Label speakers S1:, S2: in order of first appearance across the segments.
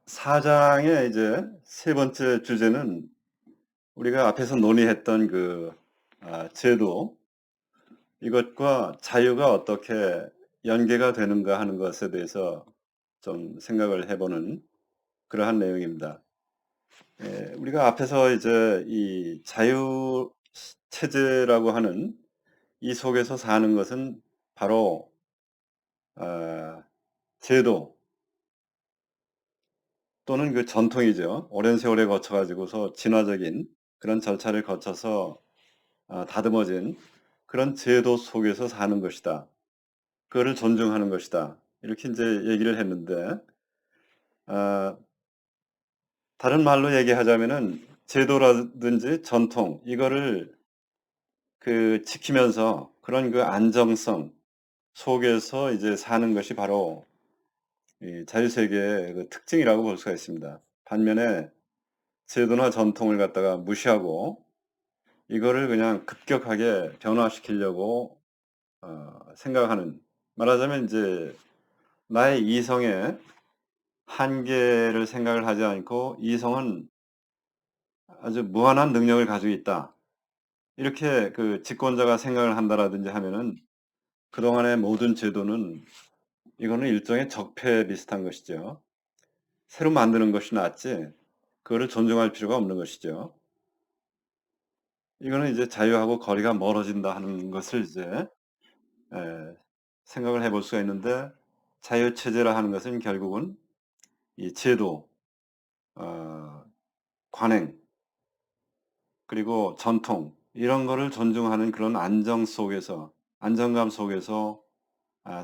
S1: 사장의 이제 세 번째 주제는 우리가 앞에서 논의했던 제도, 이것과 자유가 어떻게 연계가 되는가 하는 것에 대해서 좀 생각을 해보는 그러한 내용입니다. 우리가 앞에서 이제 이 자유 체제라고 하는 이 속에서 사는 것은 바로 아, 제도 또는 그 전통이죠. 오랜 세월에 거쳐 가지고서 진화적인 그런 절차를 거쳐서 다듬어진 그런 제도 속에서 사는 것이다. 그거를 존중하는 것이다. 이렇게 이제 얘기를 했는데, 아 다른 말로 얘기하자면은 제도라든지 전통 이거를 지키면서 그런 안정성 속에서 이제 사는 것이 바로 이 자유세계의 특징이라고 볼 수가 있습니다. 반면에 제도나 전통을 갖다가 무시하고 이거를 그냥 급격하게 변화시키려고 생각하는, 말하자면 이제 나의 이성의 한계를 생각을 하지 않고 '이성은 아주 무한한 능력을 가지고 있다.' 이렇게 집권자가 생각을 한다라든지 하면은 그동안의 모든 제도는 이거는 일종의 적폐 비슷한 것이죠. 새로 만드는 것이 낫지 그거를 존중할 필요가 없는 것이죠. 이거는 이제 자유하고 거리가 멀어진다 하는 것을 이제 에, 생각을 해볼 수가 있는데, 자유체제라 하는 것은 결국은 이 제도, 어 관행, 그리고 전통 이런 거를 존중하는 그런 안정감 속에서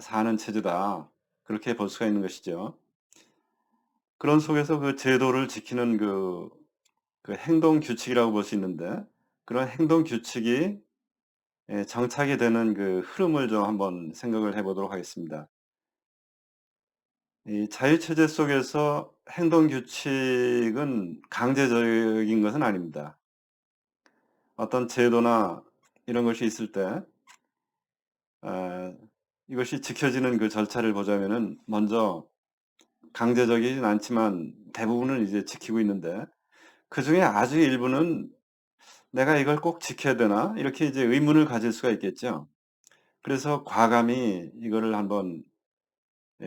S1: 사는 체제다. 그렇게 볼 수가 있는 것이죠. 그런 속에서 그 제도를 지키는 행동 규칙이라고 볼 수 있는데, 그런 행동 규칙이 정착이 되는 흐름을 좀 한번 생각을 해 보도록 하겠습니다. 이 자유체제 속에서 행동 규칙은 강제적인 것은 아닙니다. 어떤 제도나 이런 것이 있을 때 아 이것이 지켜지는 절차를 보자면은 먼저 강제적이진 않지만 대부분은 이제 지키고 있는데, 그중에 아주 일부는 '내가 이걸 꼭 지켜야 되나?' 이렇게 이제 의문을 가질 수가 있겠죠. 그래서 과감히 이거를 한번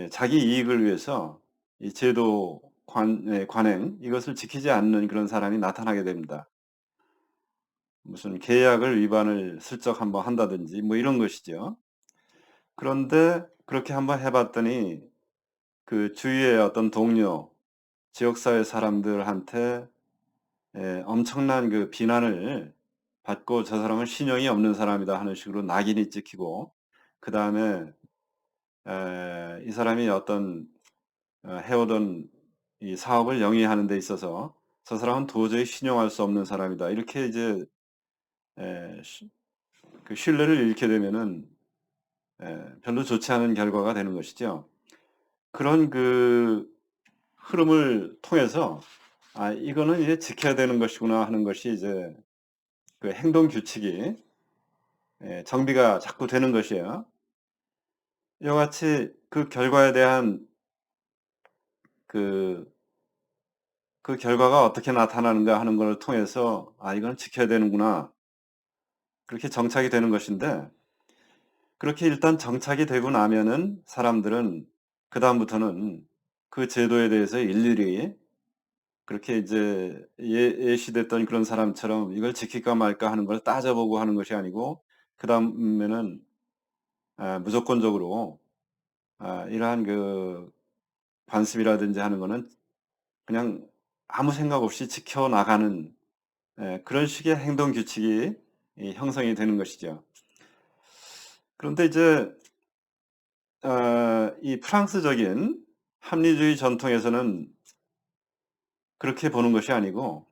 S1: 자기 이익을 위해서 이 제도 관행 이것을 지키지 않는 그런 사람이 나타나게 됩니다. 무슨 계약을 위반을 슬쩍 한번 한다든지 뭐 이런 것이죠. 그런데 그렇게 한번 해 봤더니 주위의 어떤 동료, 지역사회 사람들한테 엄청난 비난을 받고 '저 사람은 신용이 없는 사람이다.' 하는 식으로 낙인이 찍히고, 그다음에 이 사람이 어떤 해오던 이 사업을 영위하는 데 있어서 '저 사람은 도저히 신용할 수 없는 사람이다.' 이렇게 이제 에 시 신뢰를 잃게 되면은 별로 좋지 않은 결과가 되는 것이죠. 그런 흐름을 통해서 '아 이거는 이제 지켜야 되는 것이구나.' 하는 것이 이제 행동 규칙이 정비가 자꾸 되는 것이에요. 이와 같이 그 결과에 대한 그 결과가 어떻게 나타나는가 하는 걸 통해서 '아 이건 지켜야 되는구나.' 그렇게 정착이 되는 것인데, 그렇게 일단 정착이 되고 나면은 사람들은 그다음부터는 그 제도에 대해서 일일이 그렇게 이제 예시됐던 그런 사람처럼 이걸 지킬까 말까 하는 걸 따져보고 하는 것이 아니고, 그다음에는 무조건적으로 이러한 관습이라든지 하는 거는 그냥 아무 생각 없이 지켜나가는 그런 식의 행동 규칙이 형성이 되는 것이죠. 그런데 이제 이 프랑스적인 합리주의 전통에서는 그렇게 보는 것이 아니고,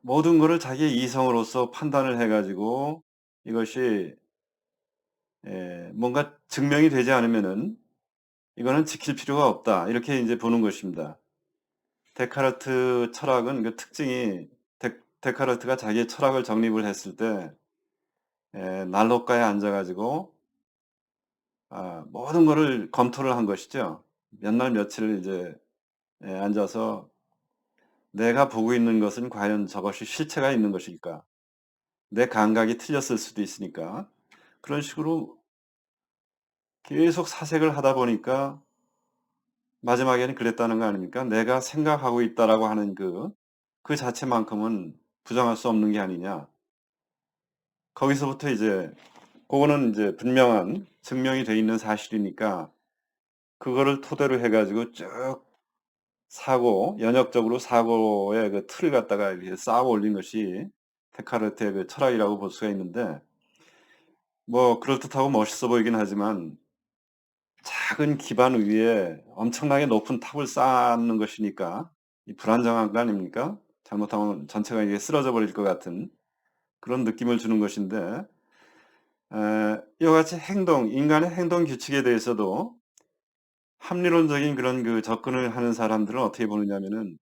S1: 모든 거를 자기의 이성으로서 판단을 해 가지고 이것이 뭔가 증명이 되지 않으면은 '이거는 지킬 필요가 없다.' 이렇게 인제 보는 것입니다. 데카르트 철학은 특징이, 데카르트가 자기의 철학을 정립을 했을 때 난로가에 앉아 가지고 모든 거를 검토를 한 것이죠. 몇 날 며칠 이제 앉아서 내가 보고 있는 것은 과연 저것이 실체가 있는 것일까? 내 감각이 틀렸을 수도 있으니까. 그런 식으로 계속 사색을 하다 보니까 마지막에는 그랬다는 거 아닙니까? '내가 생각하고 있다.'라고 하는 그 자체만큼은 부정할 수 없는 게 아니냐. 거기서부터 이제 그거는 이제 분명한 증명이 돼 있는 사실이니까 그거를 토대로 해 가지고 쭉 연역적으로 사고의 그 틀을 갖다가 이렇게 쌓아 올린 것이 데카르트의 그 철학이라고 볼 수가 있는데, 뭐 그럴듯하고 멋있어 보이긴 하지만 작은 기반 위에 엄청나게 높은 탑을 쌓는 것이니까 이 불안정한 거 아닙니까? 잘못하면 전체가 이게 쓰러져 버릴 것 같은 그런 느낌을 주는 것인데, 이와 같이 인간의 행동 규칙에 대해서도 합리론적인 그런 그 접근을 하는 사람들은 어떻게 보느냐면은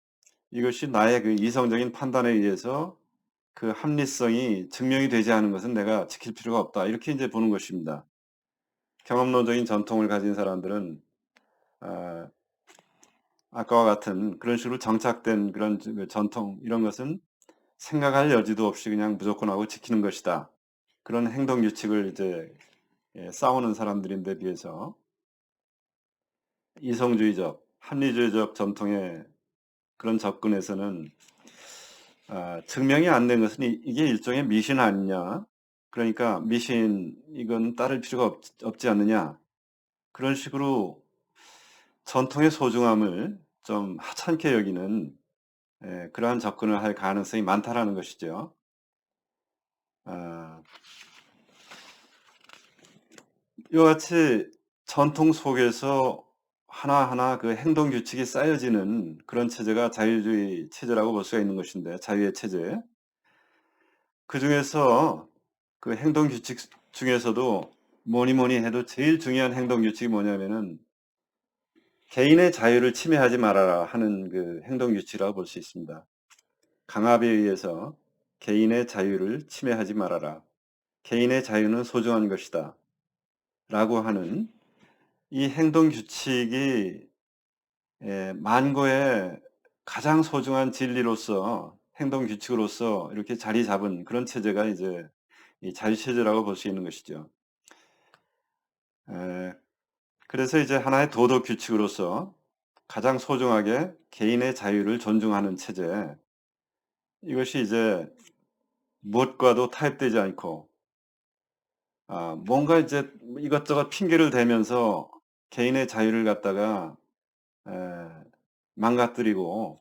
S1: 이것이 나의 그 이성적인 판단에 의해서 그 합리성이 증명이 되지 않은 것은 내가 지킬 필요가 없다, 이렇게 이제 보는 것입니다. 경험론적인 전통을 가진 사람들은 아 아까와 같은 그런 식으로 정착된 그런 그 전통, 이런 것은 생각할 여지도 없이 그냥 무조건 하고 지키는 것이다. 그런 행동 규칙을 이제 쌓아오는 사람들인데 비해서 이성주의적, 합리주의적 전통의 그런 접근에서는 증명이 안 된 것은 이게 일종의 미신 아니냐. 그러니까 미신, 이건 따를 필요가 없지 않느냐. 그런 식으로 전통의 소중함을 좀 하찮게 여기는 그러한 접근을 할 가능성이 많다라는 것이죠. 아, 이와 같이 전통 속에서 하나하나 그 행동 규칙이 쌓여지는 그런 체제가 자유주의 체제라고 볼 수가 있는 것인데, 자유의 체제. 그중에서 그 행동 규칙 중에서도 뭐니 뭐니 해도 제일 중요한 행동 규칙이 뭐냐면은 개인의 자유를 침해하지 말아라 하는 그 행동 규칙이라고 볼 수 있습니다. 강압에 의해서 개인의 자유를 침해하지 말아라. 개인의 자유는 소중한 것이다. 라고 하는 이 행동 규칙이 만고의 가장 소중한 진리로서, 행동 규칙으로서 이렇게 자리 잡은 그런 체제가 이제 이 자유체제라고 볼 수 있는 것이죠. 에, 그래서 이제 하나의 도덕 규칙으로서 가장 소중하게 개인의 자유를 존중하는 체제, 이것이 이제 무엇과도 타협되지 않고 뭔가 이제 이것저것 핑계를 대면서 개인의 자유를 갖다가 에, 망가뜨리고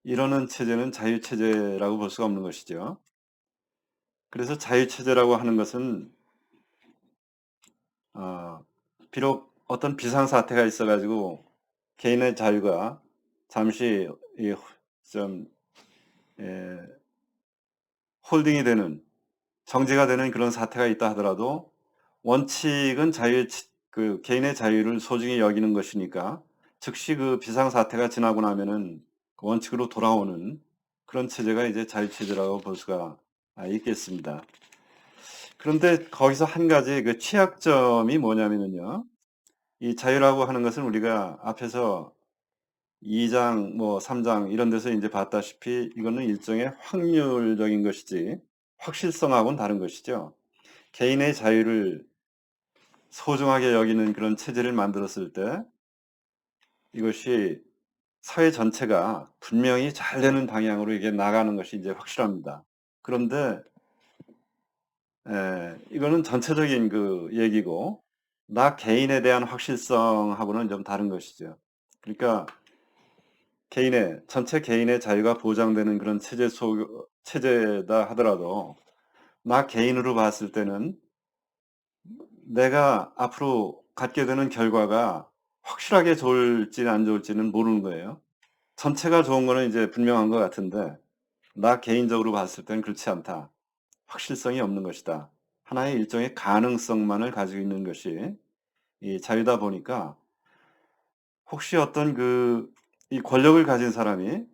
S1: 이러는 체제는 자유체제라고 볼 수가 없는 것이죠. 그래서 자유체제라고 하는 것은 어, 비록 어떤 비상사태가 있어 가지고 개인의 자유가 잠시 좀 예, 홀딩이 되는, 정지가 되는 그런 사태가 있다 하더라도 원칙은 그 개인의 자유를 소중히 여기는 것이니까 즉시 그 비상사태가 지나고 나면은 그 원칙으로 돌아오는 그런 체제가 이제 자유체제라고 볼 수가 있겠습니다. 그런데 거기서 한 가지 그 취약점이 뭐냐면은요. 이 자유라고 하는 것은 우리가 앞에서 2장 뭐 3장 이런 데서 이제 봤다시피 이거는 일종의 확률적인 것이지 확실성하고는 다른 것이죠. 개인의 자유를 소중하게 여기는 그런 체제를 만들었을 때 이것이 사회 전체가 분명히 잘 되는 방향으로 이게 나가는 것이 이제 확실합니다. 그런데 이거는 전체적인 그 얘기고 나 개인에 대한 확실성하고는 좀 다른 것이죠. 그러니까 전체 개인의 자유가 보장되는 그런 체제다 하더라도 나 개인으로 봤을 때는 내가 앞으로 갖게 되는 결과가 확실하게 좋을지는 안 좋을지는 모르는 거예요. 전체가 좋은 거는 이제 분명한 것 같은데 나 개인적으로 봤을 때는 그렇지 않다. 확실성이 없는 것이다. 하나의 일종의 가능성만을 가지고 있는 것이 이 자유다 보니까 혹시 어떤 이 권력을 가진 사람이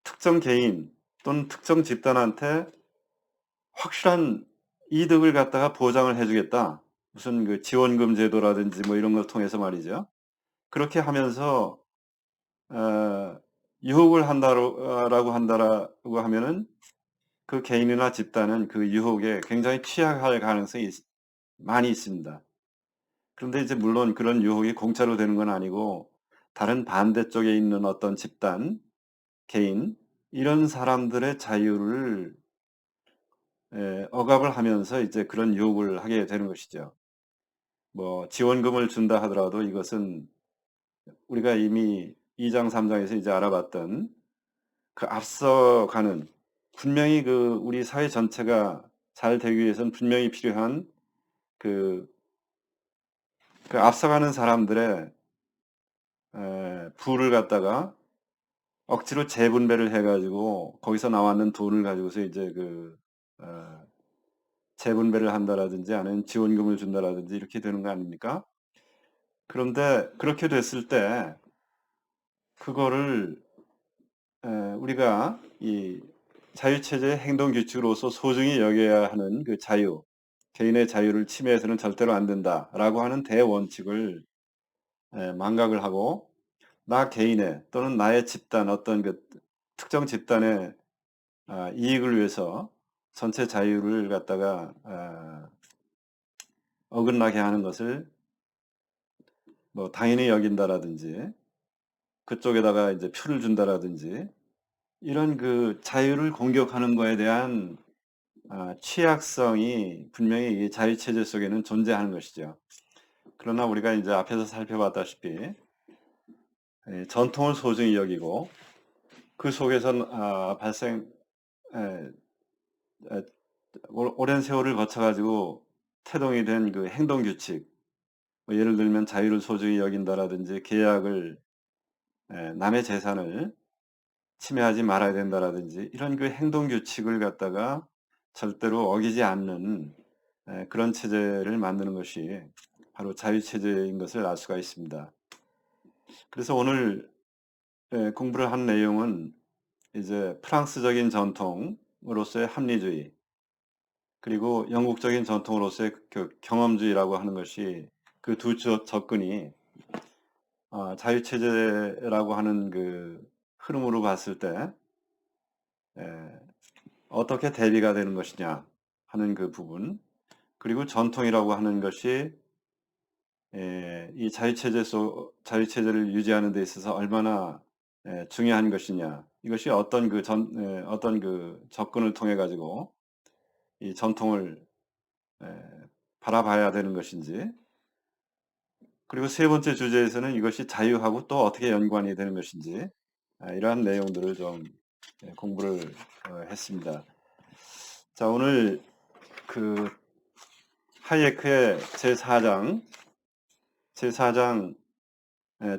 S1: 특정 개인 또는 특정 집단한테 확실한 이득을 갖다가 보장을 해 주겠다. 무슨 그 지원금 제도라든지 뭐 이런 걸 통해서 말이죠. 그렇게 하면서 어 유혹을 라고 한다라고 하면은 그 개인이나 집단은 그 유혹에 굉장히 취약할 가능성이 많이 있습니다. 그런데 이제 물론 그런 유혹이 공짜로 되는 건 아니고 다른 반대쪽에 있는 어떤 집단, 개인 이런 사람들의 자유를 억압을 하면서 이제 그런 유혹을 하게 되는 것이죠. 뭐 지원금을 준다 하더라도 이것은 우리가 이미 2장 3 장에서 이제 알아봤던 그 앞서가는 분명히 그 우리 사회 전체가 잘 되기 위해서는 분명히 필요한 그 앞서가는 사람들의 부를 갖다가 억지로 재분배를 해 가지고 거기서 나왔는 돈을 가지고서 이제 어 재분배를 한다라든지 아니면 지원금을 준다라든지 이렇게 되는 거 아닙니까? 그런데 그렇게 됐을 때 그거를 우리가 이 자유체제의 행동 규칙으로서 소중히 여겨야 하는 그 자유, 개인의 자유를 침해해서는 절대로 안 된다라고 하는 대원칙을 망각을 하고 나 개인의 또는 나의 집단 어떤 그 특정 집단의 이익을 위해서 전체 자유를 갖다가 어긋나게 하는 것을 뭐 당연히 여긴다라든지 그쪽에다가 이제 표를 준다라든지 이런 그 자유를 공격하는 거에 대한 취약성이 분명히 이 자유체제 속에는 존재하는 것이죠. 그러나 우리가 이제 앞에서 살펴봤다시피 전통을 소중히 여기고 그 속에서 발생 에, 에, 오랜 세월을 거쳐 가지고 태동이 된 그 행동 규칙, 뭐 예를 들면 자유를 소중히 여긴다라든지 계약을 남의 재산을 침해하지 말아야 된다라든지 이런 그 행동 규칙을 갖다가 절대로 어기지 않는 그런 체제를 만드는 것이 바로 자유체제인 것을 알 수가 있습니다. 그래서 오늘 공부를 한 내용은 이제 프랑스적인 전통으로서의 합리주의 그리고 영국적인 전통으로서의 그 경험주의라고 하는 것이 그 두 접근이 자유체제라고 하는 그 흐름으로 봤을 때 에, 어떻게 대비가 되는 것이냐 하는 그 부분 그리고 전통이라고 하는 것이 이 자유체제를 유지하는 데 있어서 얼마나 중요한 것이냐 이것이 어떤 그 접근을 통해 가지고 이 전통을 에, 바라봐야 되는 것인지 그리고 세 번째 주제에서는 이것이 자유하고 또 어떻게 연관이 되는 것인지 이러한 내용들을 좀 공부를 했습니다. 자 오늘 그 하이에크의 제4장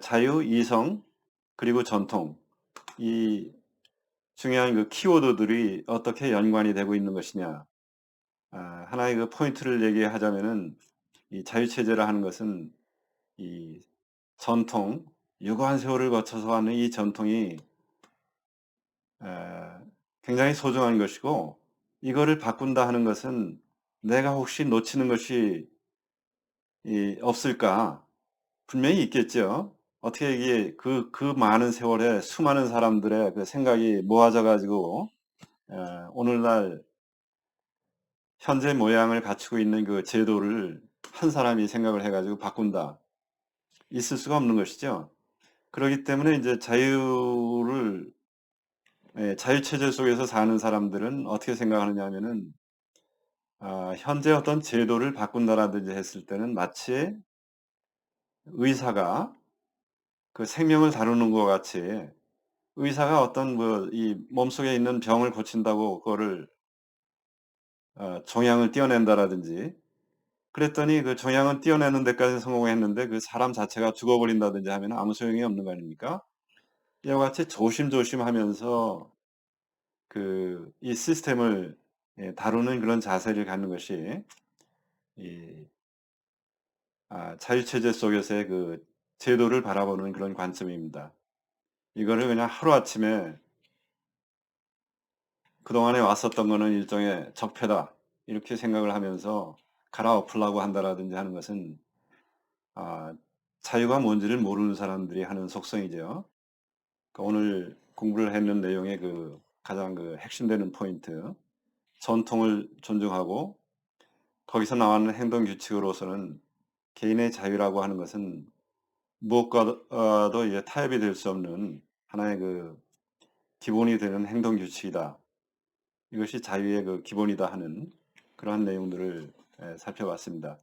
S1: 자유, 이성, 그리고 전통 이 중요한 그 키워드들이 어떻게 연관이 되고 있는 것이냐 하나의 그 포인트를 얘기하자면은 이 자유체제라 하는 것은 이 전통, 유구한 세월을 거쳐서 왔는 이 전통이 에, 굉장히 소중한 것이고 이거를 바꾼다 하는 것은 내가 혹시 놓치는 것이 없을까? 분명히 있겠죠. 어떻게 이게 그 많은 세월에 수많은 사람들의 그 생각이 모아져 가지고 오늘날 현재 모양을 갖추고 있는 그 제도를 한 사람이 생각을 해 가지고 바꾼다. 있을 수가 없는 것이죠. 그렇기 때문에 이제 자유체제 속에서 사는 사람들은 어떻게 생각하느냐 하면은 현재 어떤 제도를 바꾼다라든지 했을 때는 마치 의사가 그 생명을 다루는 것 같이 의사가 어떤 뭐 이 몸속에 있는 병을 고친다고 그거를 종양을 떼어낸다라든지 그랬더니 그 종양은 떼어내는 데까지 성공했는데 그 사람 자체가 죽어버린다든지 하면 아무 소용이 없는 거 아닙니까? 이와 같이 조심조심하면서 이 시스템을 다루는 그런 자세를 갖는 것이 이 자유체제 속에서의 그 제도를 바라보는 그런 관점입니다. 이거를 그냥 하루아침에 그동안에 왔었던 거는 일종의 적폐다. 이렇게 생각을 하면서 갈아엎으려고 한다라든지 하는 것은 아 자유가 뭔지를 모르는 사람들이 하는 속성이죠. 그러니까 오늘 공부를 했는 내용의 가장 핵심되는 포인트, 전통을 존중하고 거기서 나오는 행동 규칙으로서는 개인의 자유라고 하는 것은 무엇과도 이제 타협이 될 수 없는 하나의 기본이 되는 행동 규칙이다. 이것이 자유의 기본이다 하는 그러한 내용들을 살펴봤습니다.